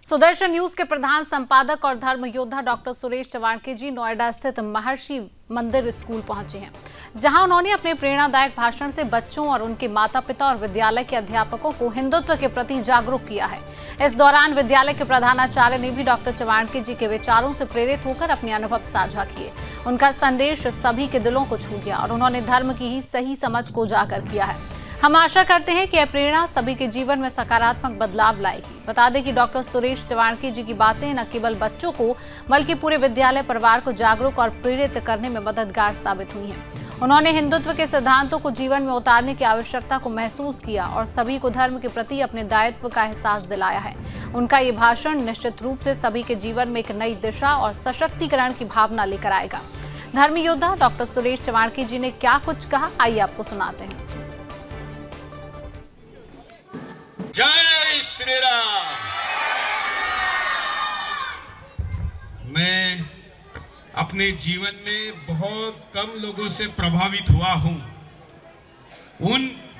Sudarshan news के प्रधान संपादक और धर्म योद्धा डॉक्टर सुरेश चवाणके जी नोएडा स्थित महर्षि मंदिर स्कूल पहुंचे हैं, जहां उन्होंने अपने प्रेरणादायक भाषण से बच्चों और उनके माता पिता और विद्यालय के अध्यापकों को हिंदुत्व के प्रति जागरूक किया है। इस दौरान विद्यालय के प्रधानाचार्य ने भी डॉक्टर चवाणके जी के विचारों से प्रेरित होकर अपने अनुभव साझा किए। उनका संदेश सभी के दिलों को छू गया और उन्होंने धर्म की ही सही समझ को उजागर किया है। हम आशा करते हैं कि यह प्रेरणा सभी के जीवन में सकारात्मक बदलाव लाएगी। बता दें कि डॉक्टर सुरेश चवाणके जी की बातें न केवल बच्चों को बल्कि पूरे विद्यालय परिवार को जागरूक और प्रेरित करने में मददगार साबित हुई हैं। उन्होंने हिंदुत्व के सिद्धांतों को जीवन में उतारने की आवश्यकता को महसूस किया और सभी को धर्म के प्रति अपने दायित्व का एहसास दिलाया है। उनका ये भाषण निश्चित रूप से सभी के जीवन में एक नई दिशा और सशक्तिकरण की भावना लेकर आएगा। धर्म योद्धा डॉक्टर सुरेश चवाणके जी ने क्या कुछ कहा, आइए आपको सुनाते हैं। जय श्री राम। मैं अपने जीवन में बहुत कम लोगों से प्रभावित हुआ हूं।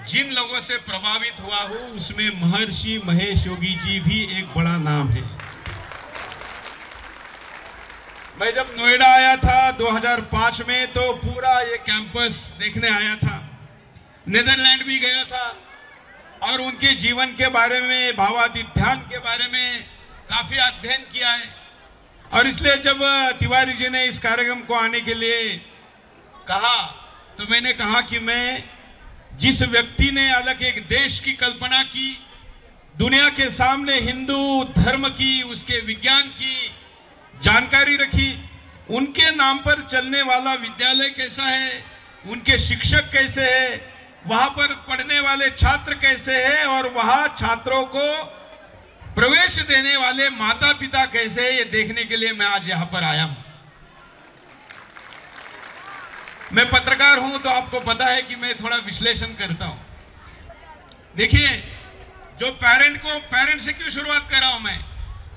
जिन लोगों से प्रभावित हुआ हूं उसमें महर्षि महेश योगी जी भी एक बड़ा नाम है। मैं जब नोएडा आया था 2005 में तो पूरा ये कैंपस देखने आया था। नीदरलैंड भी गया था और उनके जीवन के बारे में, भावातीत ध्यान के बारे में काफी अध्ययन किया है। और इसलिए जब तिवारी जी ने इस कार्यक्रम को आने के लिए कहा तो मैंने कहा कि मैं जिस व्यक्ति ने अलग एक देश की कल्पना की, दुनिया के सामने हिंदू धर्म की, उसके विज्ञान की जानकारी रखी, उनके नाम पर चलने वाला विद्यालय कैसा है, उनके शिक्षक कैसे है, वहां पर पढ़ने वाले छात्र कैसे हैं और वहां छात्रों को प्रवेश देने वाले माता पिता कैसे हैं, ये देखने के लिए मैं आज यहां पर आया हूं। मैं पत्रकार हूं तो आपको पता है कि मैं थोड़ा विश्लेषण करता हूं। देखिए, जो पेरेंट से क्यों शुरुआत कर रहा हूं मैं,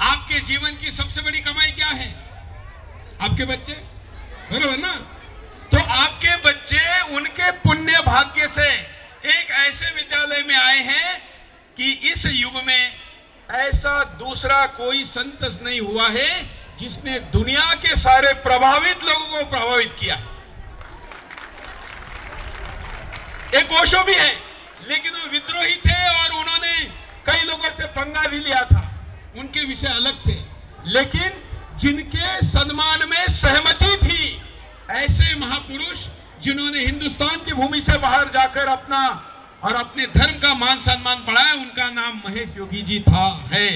आपके जीवन की सबसे बड़ी कमाई क्या है? आपके बच्चे, बरोबर ना? तो आपके बच्चे उनके पुण्य भाग्य से एक ऐसे विद्यालय में आए हैं कि इस युग में ऐसा दूसरा कोई संत नहीं हुआ है जिसने दुनिया के सारे प्रभावित लोगों को प्रभावित किया है। एक ओशो भी है, लेकिन वो विद्रोही थे और उन्होंने कई लोगों से पंगा भी लिया था, उनके विषय अलग थे, लेकिन जिनके सम्मान में सहमति थी, ऐसे महापुरुष जिन्होंने हिंदुस्तान की भूमि से बाहर जाकर अपना और अपने धर्म का मान सम्मान बढ़ाया, उनका नाम महेश योगी जी है।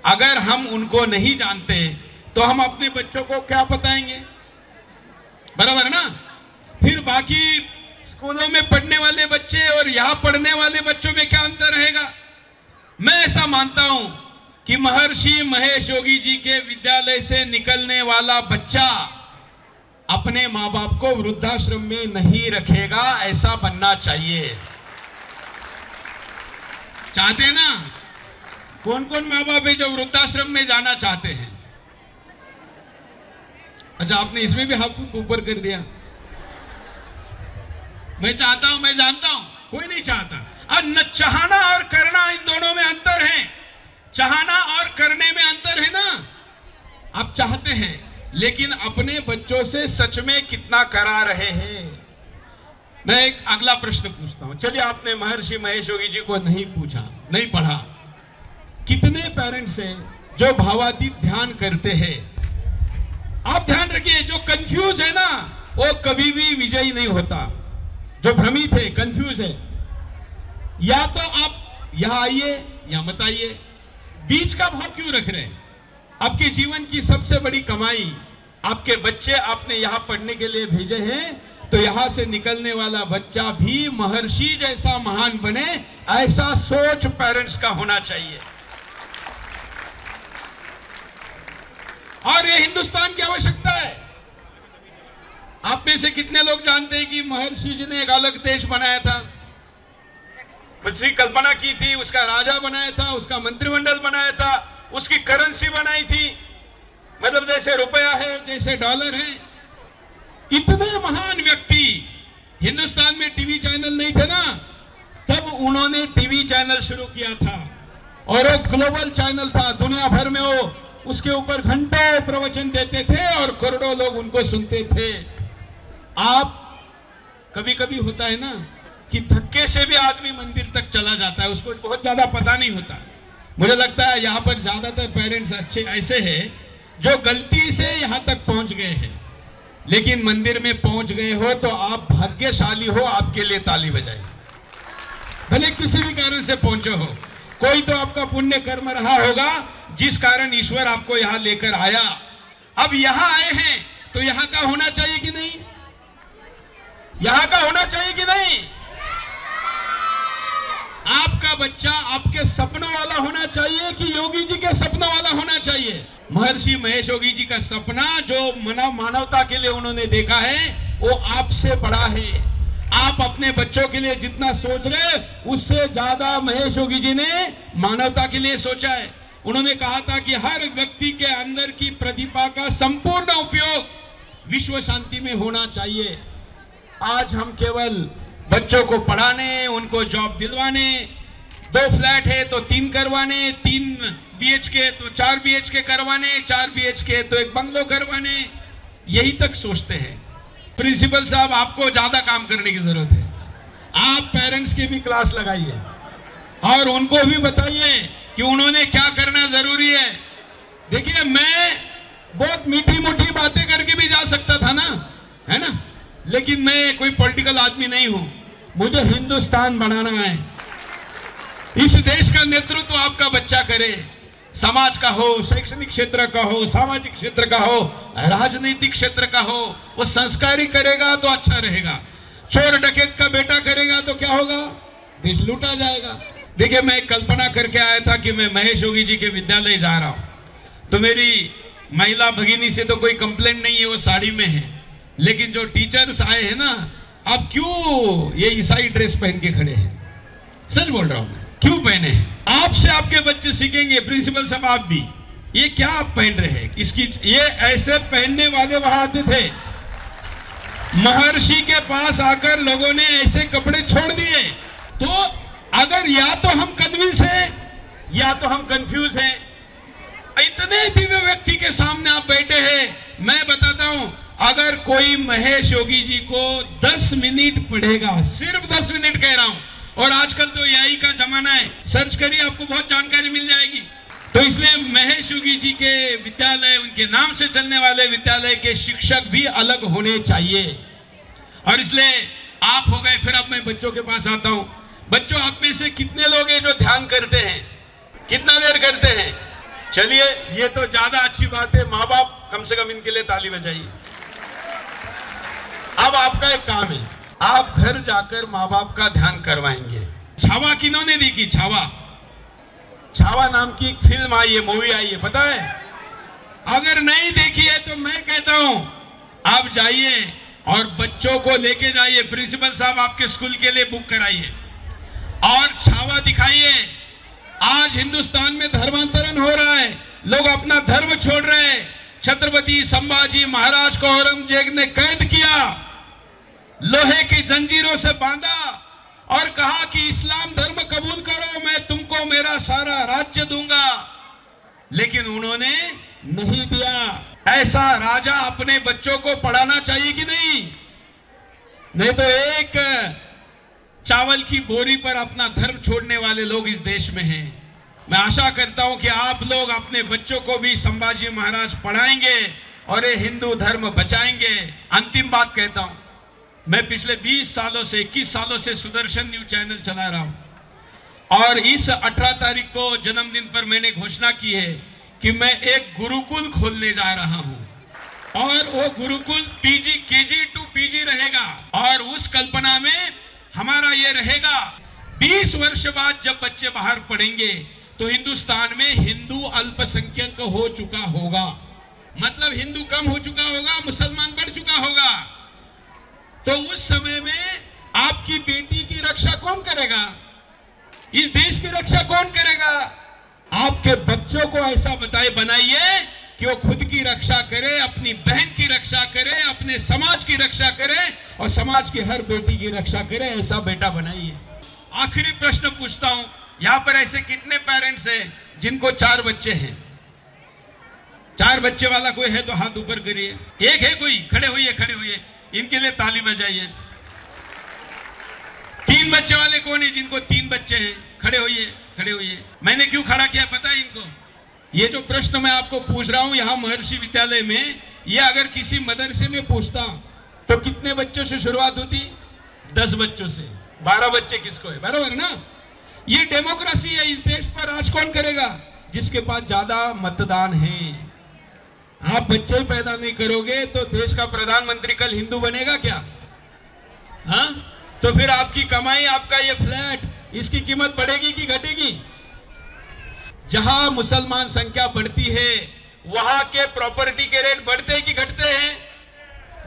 अगर हम उनको नहीं जानते तो हम अपने बच्चों को क्या बताएंगे? बराबर ना? फिर बाकी स्कूलों में पढ़ने वाले बच्चे और यहां पढ़ने वाले बच्चों में क्या अंतर रहेगा? मैं ऐसा मानता हूं कि महर्षि महेश योगी जी के विद्यालय से निकलने वाला बच्चा अपने माँ बाप को वृद्धाश्रम में नहीं रखेगा, ऐसा बनना चाहिए। चाहते ना? कौन कौन माँ बाप है जो वृद्धाश्रम में जाना चाहते हैं? अच्छा, आपने इसमें भी हाथ ऊपर कर दिया। मैं चाहता हूं, मैं जानता हूं, कोई नहीं चाहता। अब न चाहना और करना, इन दोनों में अंतर है। चाहना और करने में अंतर है ना? आप चाहते हैं, लेकिन अपने बच्चों से सच में कितना करा रहे हैं? मैं एक अगला प्रश्न पूछता हूं। चलिए, आपने महर्षि महेश योगी जी को नहीं पूछा, नहीं पढ़ा, कितने पेरेंट्स हैं जो भावातीत ध्यान करते हैं? आप ध्यान रखिए, जो कंफ्यूज है ना वो कभी भी विजयी नहीं होता। जो भ्रमित है, कंफ्यूज है, या तो आप यहां आइए या मत आइए। बीच का भाव क्यों रख रहे हैं? आपके जीवन की सबसे बड़ी कमाई आपके बच्चे आपने यहां पढ़ने के लिए भेजे हैं, तो यहां से निकलने वाला बच्चा भी महर्षि जैसा महान बने, ऐसा सोच पेरेंट्स का होना चाहिए। और ये हिंदुस्तान की आवश्यकता है। आप में से कितने लोग जानते हैं कि महर्षि जी ने एक अलग देश बनाया था, उसकी कल्पना की थी, उसका राजा बनाया था, उसका मंत्रिमंडल बनाया था, उसकी करेंसी बनाई थी, मतलब जैसे रुपया है, जैसे डॉलर है। इतने महान व्यक्ति, हिंदुस्तान में टीवी चैनल नहीं थे ना, तब उन्होंने टीवी चैनल शुरू किया था। और एक ग्लोबल चैनल था, दुनिया भर में वो उसके ऊपर घंटों प्रवचन देते थे और करोड़ों लोग उनको सुनते थे। आप कभी कभी होता है ना कि धक्के से भी आदमी मंदिर तक चला जाता है, उसको बहुत ज्यादा पता नहीं होता। मुझे लगता है यहाँ पर ज्यादातर पेरेंट्स अच्छे ऐसे हैं जो गलती से यहाँ तक पहुंच गए हैं, लेकिन मंदिर में पहुंच गए हो तो आप भाग्यशाली हो, आपके लिए ताली बजाए। भले किसी भी कारण से पहुंचे हो, कोई तो आपका पुण्य कर्म रहा होगा जिस कारण ईश्वर आपको यहाँ लेकर आया। अब यहाँ आए हैं तो यहाँ का होना चाहिए कि नहीं? यहाँ का होना चाहिए कि नहीं? आपका बच्चा आपके सपनों वाला होना चाहिए कि योगी जी के सपनों वाला होना चाहिए? महर्षि महेश योगी जी का सपना जो मानवता के लिए उन्होंने देखा है वो आपसे बड़ा है। आप अपने बच्चों के लिए जितना सोच रहे उससे ज्यादा महेश योगी जी ने मानवता के लिए सोचा है। उन्होंने कहा था कि हर व्यक्ति के अंदर की प्रतिभा का संपूर्ण उपयोग विश्व शांति में होना चाहिए। आज हम केवल बच्चों को पढ़ाने, उनको जॉब दिलवाने, 2 फ्लैट है तो 3 करवाने, 3 BHK तो 4 BHK करवाने, 4 BHK तो एक बंगलो करवाने, यही तक सोचते हैं। प्रिंसिपल साहब, आपको ज्यादा काम करने की जरूरत है। आप पेरेंट्स की भी क्लास लगाइए और उनको भी बताइए कि उन्होंने क्या करना जरूरी है। देखिए, मैं बहुत मीठी मोटी बातें करके भी जा सकता था ना, है ना, लेकिन मैं कोई पॉलिटिकल आदमी नहीं हूं। मुझे हिंदुस्तान बनाना है। इस देश का नेतृत्व आपका बच्चा करे, समाज का हो, शैक्षणिक क्षेत्र का हो, सामाजिक क्षेत्र का हो, राजनीतिक क्षेत्र का हो, वो संस्कारी करेगा तो अच्छा रहेगा। चोर डकैत का बेटा करेगा तो क्या होगा? देश लूटा जाएगा। देखिए, मैं कल्पना करके आया था कि मैं महेश योगी जी के विद्यालय जा रहा हूं, तो मेरी महिला भगिनी से तो कोई कंप्लेंट नहीं है, वो साड़ी में है, लेकिन जो टीचर्स आए हैं ना, आप क्यों ये ईसाई ड्रेस पहन के खड़े हैं? सच बोल रहा हूं मैं, क्यों पहने हैं? आपसे आपके बच्चे सीखेंगे। प्रिंसिपल साहब, आप भी ये क्या आप पहन रहे हैं? इसकी ये ऐसे पहनने वाले वहां आते थे, महर्षि के पास आकर लोगों ने ऐसे कपड़े छोड़ दिए। तो अगर या तो हम कन्विंस हैं या तो हम कंफ्यूज हैं। इतने दिव्य व्यक्ति के सामने आप बैठे हैं। मैं बताता हूं, अगर कोई महेश योगी जी को 10 मिनट पढ़ेगा, सिर्फ 10 मिनट कह रहा हूं, और आजकल तो AI का जमाना है, सर्च करिए आपको बहुत जानकारी मिल जाएगी। तो इसलिए महेश योगी जी के विद्यालय, उनके नाम से चलने वाले विद्यालय के शिक्षक भी अलग होने चाहिए। और इसलिए आप हो गए, फिर अब मैं बच्चों के पास आता हूं। बच्चों, आप में से कितने लोग हैं जो ध्यान करते हैं? कितना देर करते हैं? चलिए, ये तो ज्यादा अच्छी बात है। माँ बाप कम से कम इनके लिए ताली बजाइए। अब आपका एक काम है, आप घर जाकर माँ बाप का ध्यान करवाएंगे। छावा किन्होंने देखी? छावा नाम की एक फिल्म आई है, मूवी आई है, पता है? अगर नहीं देखी है तो मैं कहता हूं आप जाइए और बच्चों को लेके जाइए। प्रिंसिपल साहब, आपके स्कूल के लिए बुक कराइए और छावा दिखाइए। आज हिंदुस्तान में धर्मांतरण हो रहा है, लोग अपना धर्म छोड़ रहे हैं। छत्रपति संभाजी महाराज को औरंगजेब ने कैद किया, लोहे की जंजीरों से बांधा और कहा कि इस्लाम धर्म कबूल करो, मैं तुमको मेरा सारा राज्य दूंगा, लेकिन उन्होंने नहीं दिया। ऐसा राजा अपने बच्चों को पढ़ाना चाहिए कि नहीं? नहीं तो एक चावल की बोरी पर अपना धर्म छोड़ने वाले लोग इस देश में हैं। मैं आशा करता हूं कि आप लोग अपने बच्चों को भी संभाजी महाराज पढ़ाएंगे और ये हिंदू धर्म बचाएंगे। अंतिम बात कहता हूं, मैं पिछले 20 सालों से 21 सालों से सुदर्शन न्यूज चैनल चला रहा हूं और इस 18 तारीख को जन्मदिन पर मैंने घोषणा की है कि मैं एक गुरुकुल खोलने जा रहा हूं और वो गुरुकुल KG to PG रहेगा। और उस कल्पना में हमारा ये रहेगा, 20 वर्ष बाद जब बच्चे बाहर पढ़ेंगे तो हिंदुस्तान में हिंदू अल्पसंख्यक हो चुका होगा, मतलब हिंदू कम हो चुका होगा, मुसलमान बढ़ चुका होगा। तो उस समय में आपकी बेटी की रक्षा कौन करेगा? इस देश की रक्षा कौन करेगा? आपके बच्चों को ऐसा बनाइए कि वो खुद की रक्षा करे, अपनी बहन की रक्षा करे, अपने समाज की रक्षा करे और समाज की हर बेटी की रक्षा करे। ऐसा बेटा बनाइए। आखिरी प्रश्न पूछता हूं, यहाँ पर ऐसे कितने पेरेंट्स हैं जिनको 4 बच्चे हैं? 4 बच्चे वाला कोई है तो हाथ ऊपर करिए। एक है कोई? खड़े होइए, इनके लिए ताली बजाइए। 3 बच्चे वाले कौन है जिनको 3 बच्चे हैं? खड़े होइए। मैंने क्यों खड़ा किया पता है इनको? ये जो प्रश्न मैं आपको पूछ रहा हूं यहाँ महर्षि विद्यालय में, ये अगर किसी मदरसे में पूछता तो कितने बच्चों से शुरुआत होती? 10 बच्चों से। 12 बच्चे किसको है? बराबर ना? ये डेमोक्रेसी है। इस देश पर राज कौन करेगा? जिसके पास ज्यादा मतदान है। आप बच्चे पैदा नहीं करोगे तो देश का प्रधानमंत्री कल हिंदू बनेगा क्या? हाँ, तो फिर आपकी कमाई, आपका ये फ्लैट, इसकी कीमत बढ़ेगी कि घटेगी? जहां मुसलमान संख्या बढ़ती है वहां के प्रॉपर्टी के रेट बढ़ते हैं कि घटते हैं?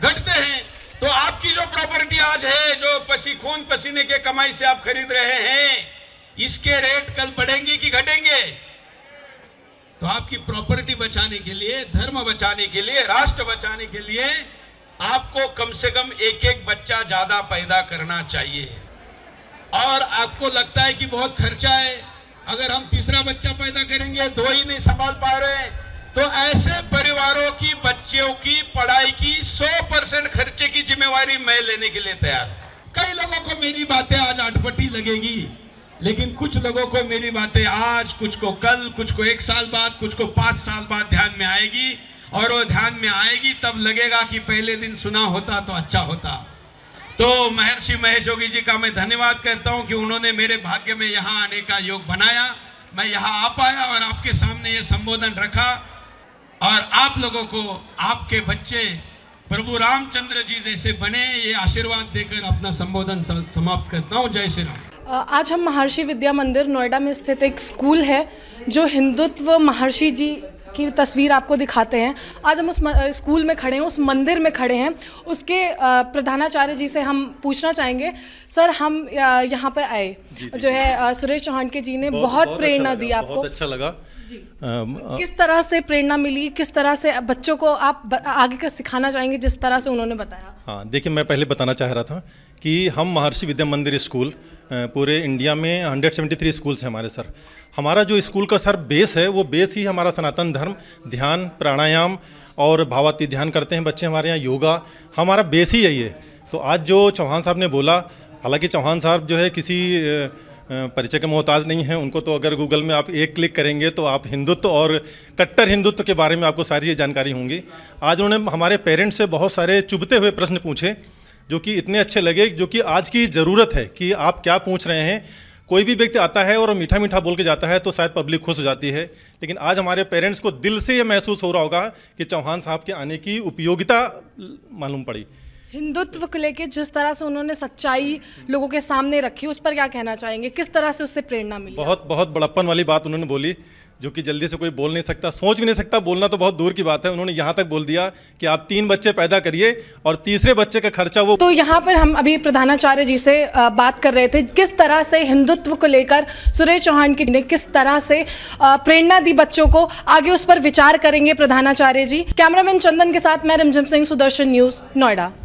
घटते हैं। तो आपकी जो प्रॉपर्टी आज है, जो खून पसीने के कमाई से आप खरीद रहे हैं, इसके रेट कल बढ़ेंगे कि घटेंगे? तो आपकी प्रॉपर्टी बचाने के लिए, धर्म बचाने के लिए, राष्ट्र बचाने के लिए आपको कम से कम एक बच्चा ज्यादा पैदा करना चाहिए। और आपको लगता है कि बहुत खर्चा है, अगर हम तीसरा बच्चा पैदा करेंगे 2 ही नहीं संभाल पा रहे, तो ऐसे परिवारों की बच्चों की पढ़ाई की 100% खर्चे की जिम्मेवारी मैं लेने के लिए तैयार हूं। कई लोगों को मेरी बातें आज अटपटी लगेगी, लेकिन कुछ लोगों को मेरी बातें आज, कुछ को कल, कुछ को 1 साल बाद, कुछ को 5 साल बाद ध्यान में आएगी। और वो ध्यान में आएगी तब लगेगा कि पहले दिन सुना होता तो अच्छा होता। तो महर्षि महेश योगी जी का मैं धन्यवाद करता हूं कि उन्होंने मेरे भाग्य में यहाँ आने का योग बनाया। मैं यहाँ आ पाया और आपके सामने ये संबोधन रखा, और आप लोगों को आपके बच्चे प्रभु रामचंद्र जी जैसे बने, ये आशीर्वाद देकर अपना संबोधन समाप्त करता हूँ। जय श्री राम। आज हम महर्षि विद्या मंदिर नोएडा में स्थित एक स्कूल है जो हिंदुत्व महर्षि जी की तस्वीर आपको दिखाते हैं। आज हम उस स्कूल में खड़े हैं, उस मंदिर में खड़े हैं। उसके प्रधानाचार्य जी से हम पूछना चाहेंगे, सर हम यहाँ पर आए, जो है सुरेश चौहान के जी ने बहुत प्रेरणा दी आपको। बहुत अच्छा लगा। किस तरह से प्रेरणा मिली, किस तरह से बच्चों को आप आगे का सिखाना चाहेंगे जिस तरह से उन्होंने बताया? हाँ, देखिए, मैं पहले बताना चाह रहा था कि हम महर्षि विद्या मंदिर स्कूल पूरे इंडिया में 173 स्कूल्स हैं हमारे सर। हमारा जो स्कूल का सर बेस है, वो बेस ही हमारा सनातन धर्म, ध्यान, प्राणायाम और भावातीत ध्यान करते हैं बच्चे हमारे यहाँ, योगा, हमारा बेस ही यही है। तो आज जो चौहान साहब ने बोला, हालांकि चौहान साहब जो है किसी परिचय के मोहताज नहीं है, उनको तो अगर गूगल में आप एक क्लिक करेंगे तो आप हिंदुत्व और कट्टर हिंदुत्व के बारे में आपको सारी जानकारी होंगी। आज उन्होंने हमारे पेरेंट्स से बहुत सारे चुभते हुए प्रश्न पूछे जो कि इतने अच्छे लगे, जो कि आज की ज़रूरत है कि आप क्या पूछ रहे हैं। कोई भी व्यक्ति आता है और मीठा मीठा बोल के जाता है तो शायद पब्लिक खुश हो जाती है, लेकिन आज हमारे पेरेंट्स को दिल से ये महसूस हो रहा होगा कि चौहान साहब के आने की उपयोगिता मालूम पड़ी। हिंदुत्व को लेके जिस तरह से उन्होंने सच्चाई लोगों के सामने रखी, उस पर क्या कहना चाहेंगे? किस तरह से उससे प्रेरणा मिली? बहुत बहुत बड़प्पन वाली बात उन्होंने बोली, जो कि जल्दी से कोई बोल नहीं सकता, सोच भी नहीं सकता। बोलना तो बहुत दूर की बात है। उन्होंने यहाँ तक बोल दिया कि आप 3 बच्चे पैदा करिए और तीसरे बच्चे का खर्चा वो। तो यहाँ पर हम अभी प्रधानाचार्य जी से बात कर रहे थे, किस तरह से हिंदुत्व को लेकर सुरेश चौहान की ने किस तरह से प्रेरणा दी बच्चों को, आगे उस पर विचार करेंगे प्रधानाचार्य जी। कैमरामैन चंदन के साथ मैं रिमझिम सिंह, सुदर्शन न्यूज़, नोएडा।